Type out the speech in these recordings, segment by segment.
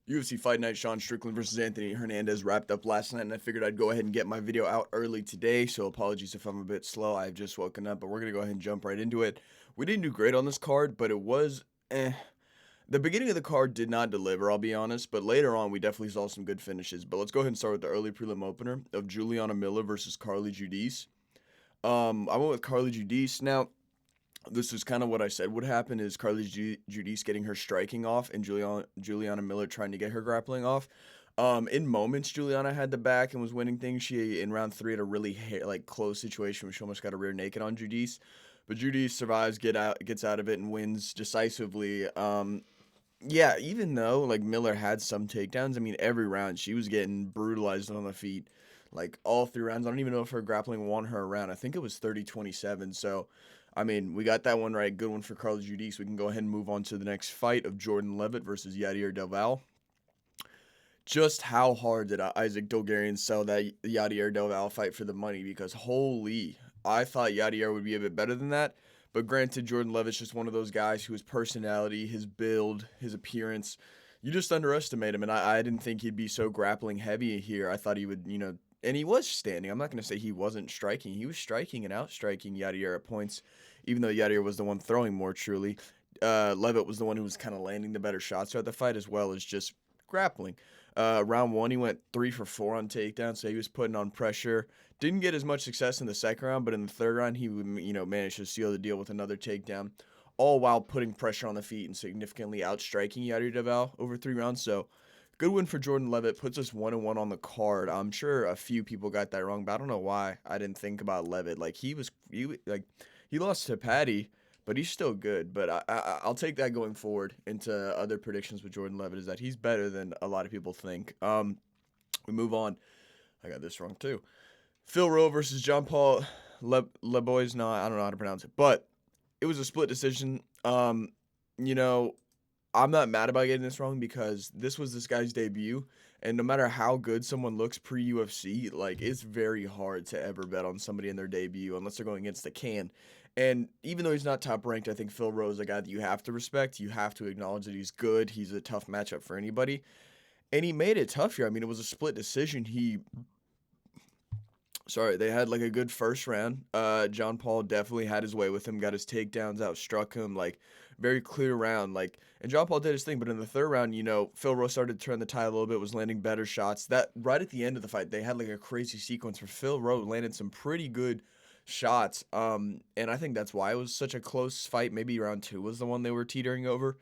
UFC Fight Night Sean Strickland versus Anthony Hernandez wrapped up last night, and I figured I'd go ahead and get my video out early today, so apologies if I'm a bit slow. I've just woken up, but we're going to go ahead and jump right into it. We didn't do great on this card, but it was The beginning of the card did not deliver, I'll be honest, but later on we definitely saw some good finishes. But let's go ahead and start with the early prelim opener of Juliana Miller versus Carly Judice. I went with Carly Judice. Now, this is kind of what I said would happen is Carly Judice getting her striking off and Juliana Miller trying to get her grappling off. In moments, Juliana had the back and was winning things. She in round 3 had a really close situation where she almost got a rear naked on Judice, but Judice survives, gets out of it, and wins decisively. Yeah, even though like Miller had some takedowns, I mean every round she was getting brutalized on the feet. Like all 3 rounds. I don't even know if her grappling won her around. I think it was 30-27. So, I mean, we got that one right. Good one for Carlos Judice. We can go ahead and move on to the next fight of Jordan Levitt versus Yadir Delval. Just how hard did Isaac Dolgarian sell that Yadir Delval fight for the money? Because holy, I thought Yadir would be a bit better than that. But granted, Jordan Levitt's just one of those guys whose personality, his build, his appearance, you just underestimate him. And I didn't think he'd be so grappling heavy here. I thought he would, and he was standing. I'm not going to say he wasn't striking. He was striking and outstriking Yadir at points, even though Yadir was the one throwing more truly. Levitt was the one who was kind of landing the better shots throughout the fight, as well as just grappling. Round 1, he went 3 for 4 on takedown, so he was putting on pressure. Didn't get as much success in the second round, but in the third round, he managed to seal the deal with another takedown, all while putting pressure on the feet and significantly outstriking Yadir Delval over 3 rounds. So, good win for Jordan Levitt. Puts us 1-1 on the card. I'm sure a few people got that wrong, but I don't know why I didn't think about Levitt. Like he lost to Patty, but he's still good. But I'll take that going forward into other predictions with Jordan Levitt, is that he's better than a lot of people think. We move on. I got this wrong too. Phil Rowe versus John Paul LeBois. No, I don't know how to pronounce it, but it was a split decision. You know, I'm not mad about getting this wrong because this was this guy's debut, and no matter how good someone looks pre-UFC, like it's very hard to ever bet on somebody in their debut unless they're going against the can. And even though he's not top ranked, I think Phil Rowe is a guy that you have to respect. You have to acknowledge that he's good. He's a tough matchup for anybody, and he made it tough here. I mean, it was a split decision. They had like a good first round. John Paul definitely had his way with him, got his takedowns, outstruck him, like very clear round. And John Paul did his thing, but in the third round, Phil Rowe started to turn the tide a little bit, was landing better shots. That right at the end of the fight, they had like a crazy sequence where Phil Rowe landed some pretty good shots. And I think that's why it was such a close fight. Maybe round 2 was the one they were teetering over.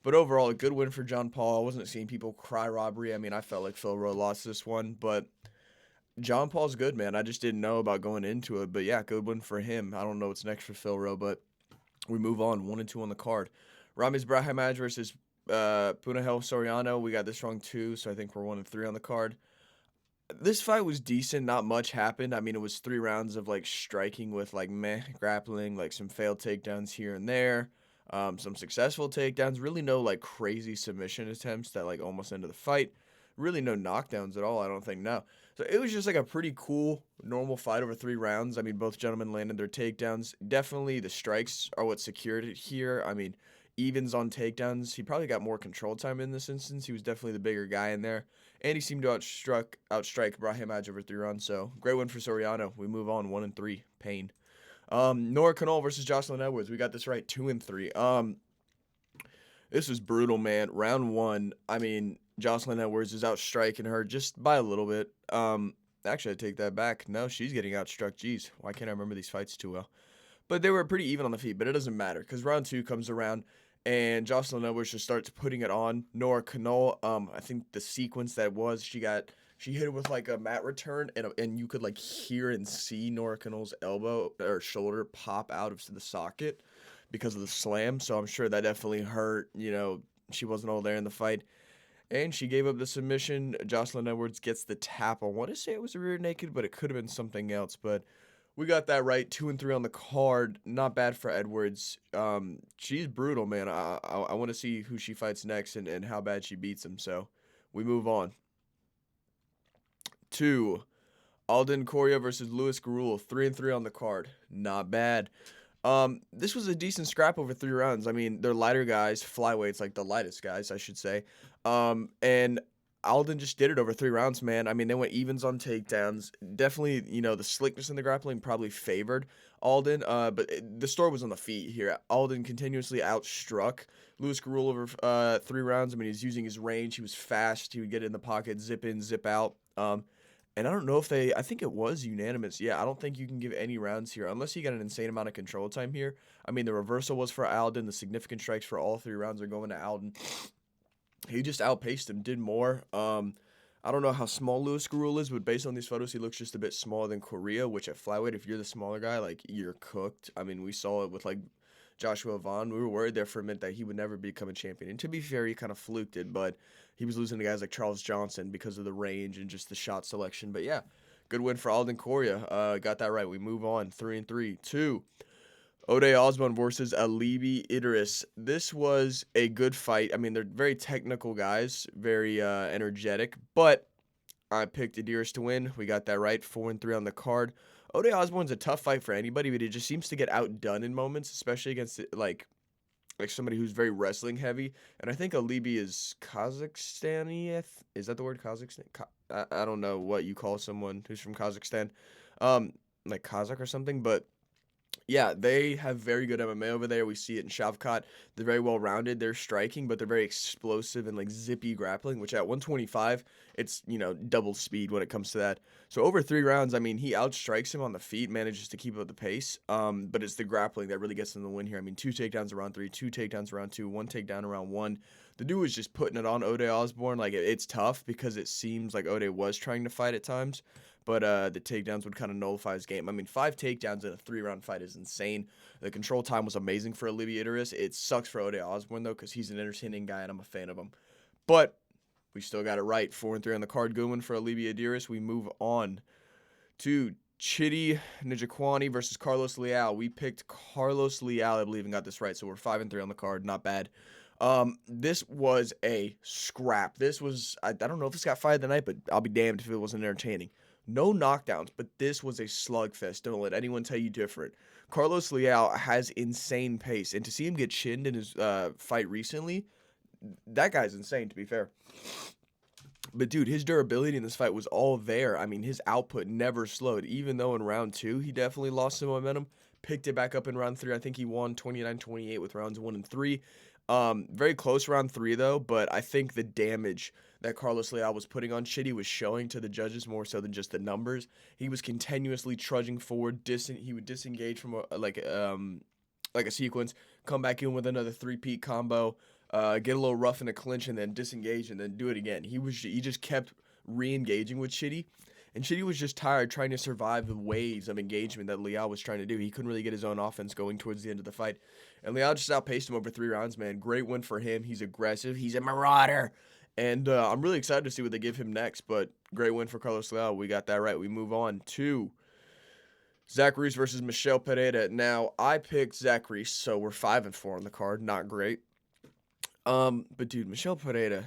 But overall, a good win for John Paul. I wasn't seeing people cry robbery. I mean, I felt like Phil Rowe lost this one, but John Paul's good, man. I just didn't know about going into it. But yeah, good one for him. I don't know what's next for Phil Rowe, but we move on. 1 and 2 on the card. Ramiz Brahimaj versus Punahel Soriano. We got this wrong too, so I think we're 1 and 3 on the card. This fight was decent. Not much happened. I mean, it was 3 rounds of like striking with like meh grappling, like some failed takedowns here and there. Some successful takedowns. Really no like crazy submission attempts that like almost ended the fight. Really no knockdowns at all, I don't think, no. So it was just like a pretty cool, normal fight over 3 rounds. I mean, both gentlemen landed their takedowns. Definitely the strikes are what secured it here. I mean, evens on takedowns. He probably got more control time in this instance. He was definitely the bigger guy in there. And he seemed to outstrike Brahimaj over 3 rounds. So great win for Soriano. We move on 1 and 3. Pain. Nora Canol versus Jocelyn Edwards. We got this right, 2 and 3. This was brutal, man. Round 1, I mean, Jocelyn Edwards is outstriking her just by a little bit. Actually, I take that back. No, she's getting outstruck. Jeez, why can't I remember these fights too well? But they were pretty even on the feet, but it doesn't matter because round 2 comes around and Jocelyn Edwards just starts putting it on Nora Canol. I think the sequence that was, she hit it with like a mat return, and you could like hear and see Nora Canol's elbow or shoulder pop out of the socket because of the slam. So I'm sure that definitely hurt. She wasn't all there in the fight. And she gave up the submission. Jocelyn Edwards gets the tap. I want to say it was a rear naked, but it could have been something else. But we got that right. 2 and 3 on the card. Not bad for Edwards. She's brutal, man. I want to see who she fights next and how bad she beats him. So we move on. 2. Alden Correa versus Louis Garul. 3 and 3 on the card. Not bad. This was a decent scrap over 3 rounds. I mean, they're lighter guys, flyweights, like the lightest guys, I should say. And Alden just did it over 3 rounds, man. I mean, they went evens on takedowns. Definitely, the slickness in the grappling probably favored Alden. The story was on the feet here. Alden continuously outstruck Louis Garul over 3 rounds. I mean, he's using his range. He was fast. He would get in the pocket, zip in, zip out. And I don't know if I think it was unanimous. Yeah, I don't think you can give any rounds here unless you got an insane amount of control time here. I mean, the reversal was for Alden. The significant strikes for all 3 rounds are going to Alden. He just outpaced him, did more. I don't know how small Louis Garul is, but based on these photos, he looks just a bit smaller than Correa, which at flyweight, if you're the smaller guy, like, you're cooked. I mean, we saw it with, like, Joshua Vaughn. We were worried there for a minute that he would never become a champion. And to be fair, he kind of fluked it, but he was losing to guys like Charles Johnson because of the range and just the shot selection. But yeah, good win for Alden Correa. Got that right. We move on. 3-3. 2. Ode Osbourne versus Alibi Idris. This was a good fight. I mean, they're very technical guys, very energetic, but I picked Idris to win. We got that right. 4-3 on the card. Ode Osbourne's a tough fight for anybody, but he just seems to get outdone in moments, especially against like somebody who's very wrestling heavy. And I think Alibi is Kazakhstani. Is that the word, Kazakhstan? I don't know what you call someone who's from Kazakhstan, like Kazakh or something, but yeah, they have very good MMA over there. We see it in Shavkat. They're very well rounded. They're striking, but they're very explosive and like zippy grappling, which at 125, it's, double speed when it comes to that. So over 3 rounds, I mean, he outstrikes him on the feet, manages to keep up the pace. But it's the grappling that really gets him the win here. I mean, 2 takedowns around 3, 2 takedowns around 2, 1 takedown around 1. The dude was just putting it on Ode Osbourne. Like, it's tough because it seems like Ode was trying to fight at times. But the takedowns would kind of nullify his game. I mean, 5 takedowns in a 3-round fight is insane. The control time was amazing for Alibi Idris. It sucks for Ode Osbourne, though, because he's an entertaining guy, and I'm a fan of him. But we still got it right. 4-3 on the card. Good one for Alibi Idris. We move on to Chidi Njokuani versus Carlos Leal. We picked Carlos Leal, I believe, and got this right. So we're 5-3 on the card. Not bad. This was a scrap. This was, I don't know if this got fired tonight, but I'll be damned if it wasn't entertaining. No knockdowns, but this was a slugfest. Don't let anyone tell you different. Carlos Leal has insane pace, and to see him get chinned in his fight recently, that guy's insane, to be fair. But, dude, his durability in this fight was all there. I mean, his output never slowed. Even though in round 2, he definitely lost some momentum, picked it back up in round 3. I think he won 29-28 with rounds 1 and 3. Very close round 3, though, but I think the damage that Carlos Leal was putting on Chidi was showing to the judges more so than just the numbers. He was continuously trudging forward. He would disengage from like a sequence, come back in with another 3-peat combo, get a little rough in a clinch, and then disengage and then do it again. He just kept re-engaging with Chidi. And Chidi was just tired trying to survive the waves of engagement that Leal was trying to do. He couldn't really get his own offense going towards the end of the fight. And Leal just outpaced him over 3 rounds, man. Great win for him. He's aggressive. He's a marauder. And I'm really excited to see what they give him next. But great win for Carlos Leal. We got that right. We move on to Zach Reese versus Michel Pereira. Now, I picked Zach Reese, so we're 5-4 on the card. Not great. But, dude, Michel Pereira,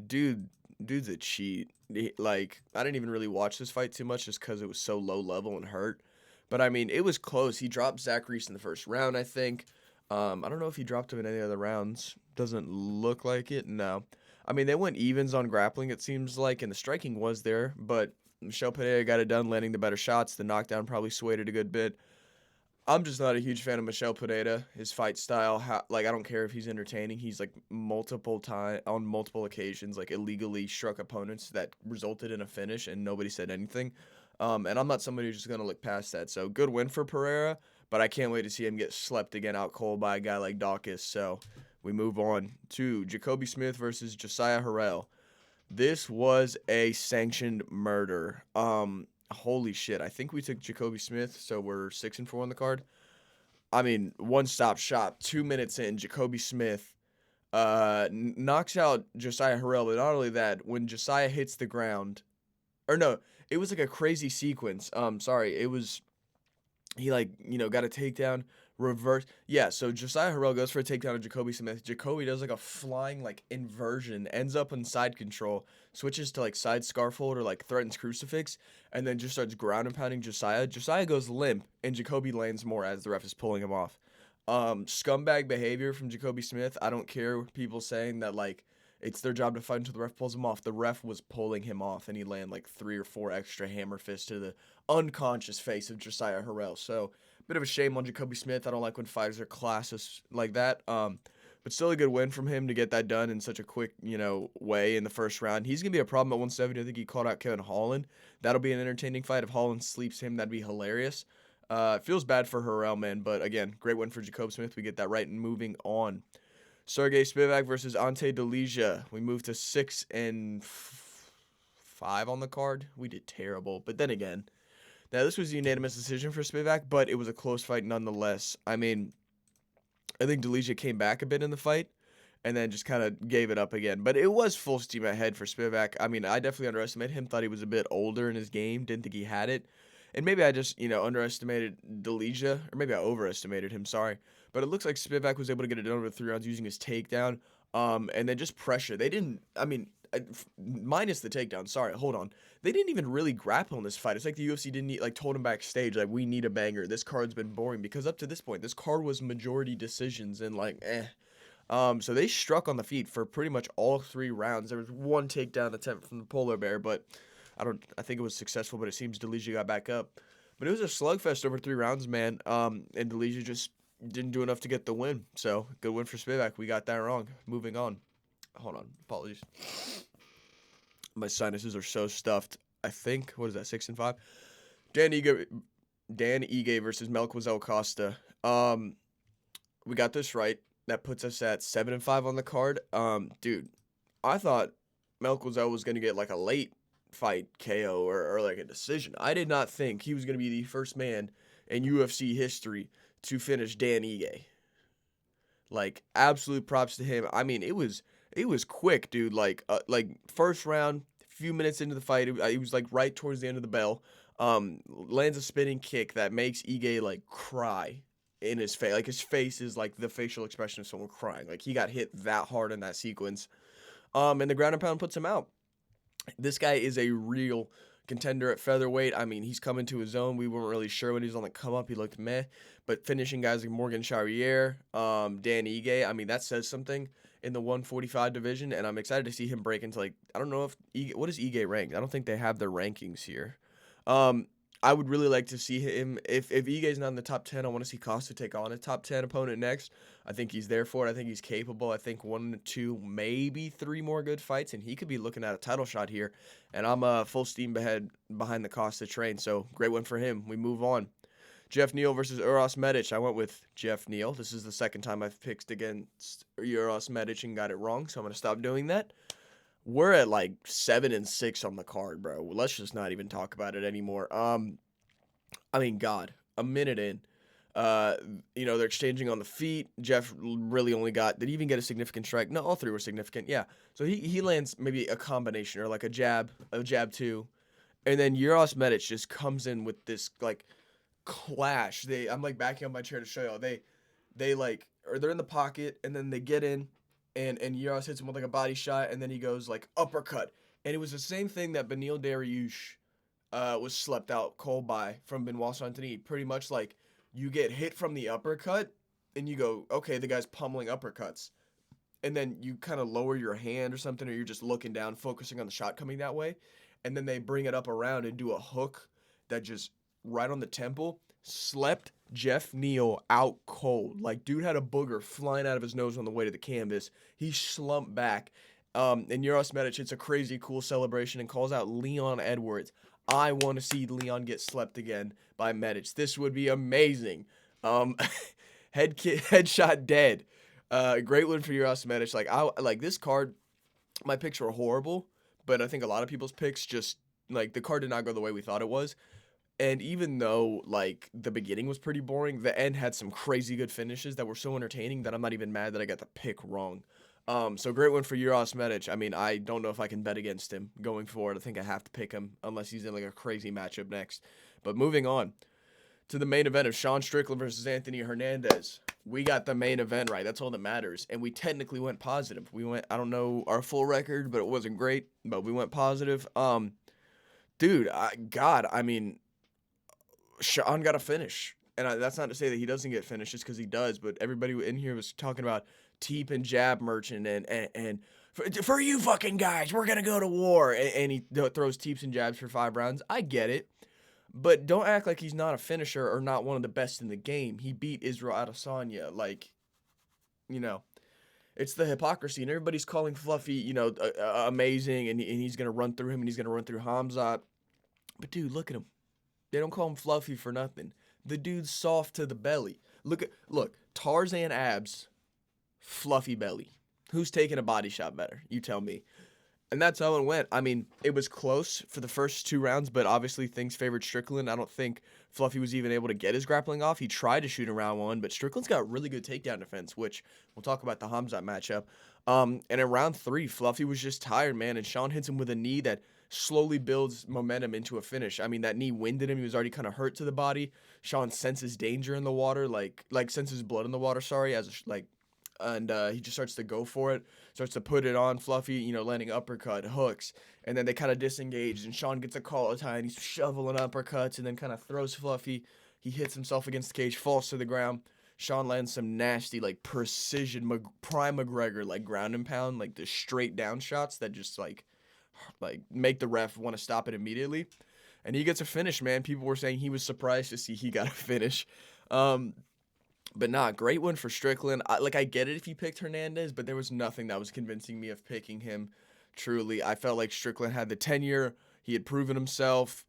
dude's a cheat. I didn't even really watch this fight too much just because it was so low level and hurt. But, I mean, it was close. He dropped Zach Reese in the first round, I think. I don't know if he dropped him in any other rounds. Doesn't look like it. No. I mean, they went evens on grappling, it seems like, and the striking was there. But Michel Pereira got it done, landing the better shots. The knockdown probably swayed it a good bit. I'm just not a huge fan of Michel Pereira. His fight style, I don't care if he's entertaining. He's on multiple occasions, illegally struck opponents that resulted in a finish, and nobody said anything. And I'm not somebody who's just gonna look past that. So good win for Pereira, but I can't wait to see him get slept again out cold by a guy like Dawkins. So we move on to Jacoby Smith versus Josiah Harrell. This was a sanctioned murder. Holy shit. I think we took Jacoby Smith, so we're 6-4 on the card. I mean, one-stop shop. 2 minutes in, Jacoby Smith knocks out Josiah Harrell, but not only that, when Josiah hits the ground, or no, it was like a crazy sequence. He got a takedown, Reverse. Yeah, so Josiah Harrell goes for a takedown of Jacoby Smith. Jacoby does like a flying like inversion, ends up in side control, switches to like side scarf hold or like threatens crucifix, and then just starts ground and pounding Josiah. Josiah goes limp, and Jacoby lands more as the ref is pulling him off. Scumbag behavior from Jacoby Smith. I don't care people saying that like it's their job to fight until the ref pulls him off. The ref was pulling him off, and he landed like 3 or 4 extra hammer fists to the unconscious face of Josiah Harrell. So bit of a shame on Jacoby Smith. I don't like when fighters are classes like that. But still a good win from him to get that done in such a quick, way in the first round. He's gonna be a problem at 170. I think he called out Kevin Holland. That'll be an entertaining fight. If Holland sleeps him, that'd be hilarious. It feels bad for Harrell, man, but again, great win for Jacob Smith. We get that right and moving on. Sergey Spivak versus Ante Delija. We moved to 6 and 5 on the card. We did terrible, but then again, now this was a unanimous decision for Spivak, but it was a close fight nonetheless. I mean, I think Delija came back a bit in the fight and then just kind of gave it up again. But it was full steam ahead for Spivak. I mean, I definitely underestimated him. Thought he was a bit older in his game. Didn't think he had it. And maybe I just, underestimated Delija. Or maybe I overestimated him, sorry. But it looks like Spivak was able to get it done over 3 rounds using his takedown. And then just pressure. They didn't, minus the takedown, sorry, hold on. They didn't even really grapple in this fight. It's like the UFC didn't told him backstage, like, we need a banger. This card's been boring. Because up to this point, this card was majority decisions and, so they struck on the feet for pretty much all 3 rounds. There was one takedown attempt from the polar bear, but I think it was successful, but it seems Delija got back up. But it was a slugfest over 3 rounds, man. And Delija just didn't do enough to get the win. So, good win for Spivak. We got that wrong. Moving on. Hold on. Apologies. My sinuses are so stuffed. I think, what is that, 6 and 5? Dan Ige versus Melquizael Costa. We got this right. That puts us at 7 and 5 on the card. Dude, I thought Melquizael was going to get like a late fight KO or like a decision. I did not think he was going to be the first man in UFC history to finish Dan Ige. Like, absolute props to him. I mean, it was quick, dude. Like first round, few minutes into the fight, it was like right towards the end of the bell. Lands a spinning kick that makes Ige like cry in his face. Like, his face is like the facial expression of someone crying. Like, he got hit that hard in that sequence. And the ground and pound puts him out. This guy is a real contender at featherweight. I mean, he's coming to his own. We weren't really sure when he was on the come up. He looked meh. But finishing guys like Morgan Charrier, Dan Ige, I mean, that says something in the 145 division. And I'm excited to see him break into, like, I don't know if what is Ige ranked? I don't think they have their rankings here. I would really like to see him, if Ige's not in the top 10, I want to see Costa take on a top 10 opponent next. I think he's there for it. I think he's capable. I think 1, 2, maybe 3 more good fights, and he could be looking at a title shot here. And I'm full steam ahead behind the Costa train, so great one for him. We move on. Jeff Neal versus Uros Medic. I went with Jeff Neal. This is the second time I've picked against Uros Medic and got it wrong, so I'm going to stop doing that. We're at like 7 and 6 on the card, bro. Let's just not even talk about it anymore. I mean, God, a minute in, they're exchanging on the feet. Jeff really only did he even get a significant strike? No, all 3 were significant. Yeah. So he lands maybe a combination or like a jab 2. And then Uros Medic just comes in with this like clash. I'm like backing up my chair to show y'all. They're in the pocket and then they get in. And Uros hits him with like a body shot, and then he goes like uppercut. And it was the same thing that Beneil Dariush was slept out cold by from Benoit Saint-Denis. Pretty much like you get hit from the uppercut, and you go, okay, the guy's pummeling uppercuts. And then you kind of lower your hand or something, or you're just looking down, focusing on the shot coming that way. And then they bring it up around and do a hook that just right on the temple. Slept Jeff Neal out cold. Like, dude had a booger flying out of his nose on the way to the canvas. He slumped back. And Uros Medic hits a crazy cool celebration and calls out Leon Edwards. I want to see Leon get slept again by Medic. This would be amazing. Headshot dead. Great win for Uros Medic. Like this card, my picks were horrible, but I think a lot of people's picks just, like, the card did not go the way we thought it was. And even though, like, the beginning was pretty boring, the end had some crazy good finishes that were so entertaining that I'm not even mad that I got the pick wrong. So great one for Uros Medic. I mean, I don't know if I can bet against him going forward. I think I have to pick him unless he's in, like, a crazy matchup next. But moving on. to the main event of Sean Strickland versus Anthony Hernandez. We got the main event right. That's all that matters. And we technically went positive. We went, I don't know our full record, but it wasn't great. But we went positive. Dude, I mean, Sean got a finish. And that's not to say that he doesn't get finishes, because he does. But everybody in here was talking about teep and jab merchant and for you fucking guys, we're going to go to war. And he throws teeps and jabs for 5 rounds. I get it. But don't act like he's not a finisher or not one of the best in the game. He beat Israel Adesanya. Like, you know, it's the hypocrisy. And everybody's calling Fluffy, amazing. And he's going to run through him and he's going to run through Khamzat. But, dude, look at him. They don't call him Fluffy for nothing. The dude's soft to the belly. Look, Tarzan abs, fluffy belly. Who's taking a body shot better? You tell me. And that's how it went. I mean, it was close for the first 2 rounds, but obviously things favored Strickland. I don't think Fluffy was even able to get his grappling off. He tried to shoot in round 1, but Strickland's got really good takedown defense, which we'll talk about the Khamzat matchup. And in round 3, Fluffy was just tired, man, and Sean hits him with a knee that slowly builds momentum into a finish. I mean, that knee winded him. He was already kind of hurt to the body. Sean senses danger in the water, like senses blood in the water, and he just starts to go for it, starts to put it on Fluffy, landing uppercut, hooks, and then they kind of disengage, and Sean gets a call at a time, he's shoveling uppercuts, and then kind of throws Fluffy, he hits himself against the cage, falls to the ground, Sean lands some nasty, precision, prime McGregor, ground and pound, the straight down shots that just, make the ref want to stop it immediately, and he gets a finish, man. People were saying he was surprised to see he got a finish. But great one for Strickland. I get it if you picked Hernandez, but there was nothing that was convincing me of picking him. Truly, I felt like Strickland had the tenure. He had proven himself.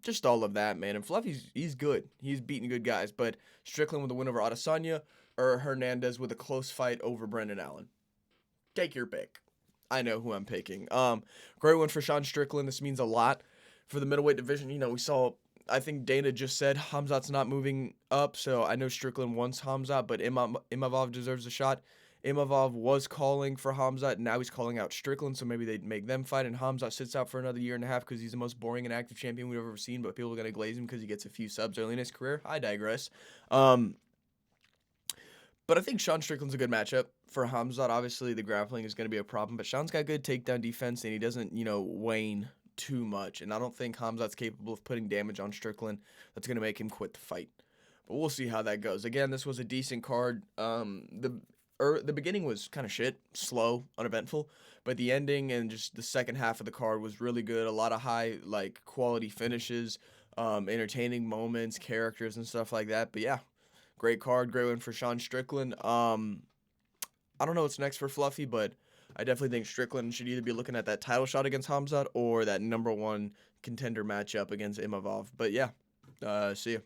Just all of that, man. And Fluffy's he's good. He's beating good guys. But Strickland with a win over Adesanya, or Hernandez with a close fight over Brendan Allen. Take your pick. I know who I'm picking. Great one for Sean Strickland. This means a lot for the middleweight division. We saw, I think Dana just said Khamzat's not moving up, so I know Strickland wants Khamzat, but Imavov deserves a shot. Imavov was calling for Khamzat, and now he's calling out Strickland, so maybe they'd make them fight, and Khamzat sits out for another 1.5 years because he's the most boring and active champion we've ever seen, but people are going to glaze him because he gets a few subs early in his career. I digress. But I think Sean Strickland's a good matchup for Khamzat. Obviously, the grappling is going to be a problem, but Sean's got good takedown defense, and he doesn't, wane too much, and I don't think Khamzat's capable of putting damage on Strickland that's going to make him quit the fight. But we'll see how that goes. Again, this was a decent card. The beginning was kind of shit, slow, uneventful, but the ending and just the second half of the card was really good. A lot of high, quality finishes, entertaining moments, characters, and stuff like that. But yeah, great card, great one for Sean Strickland. I don't know what's next for Fluffy, but I definitely think Strickland should either be looking at that title shot against Khamzat or that #1 contender matchup against Imavov. But yeah, see ya.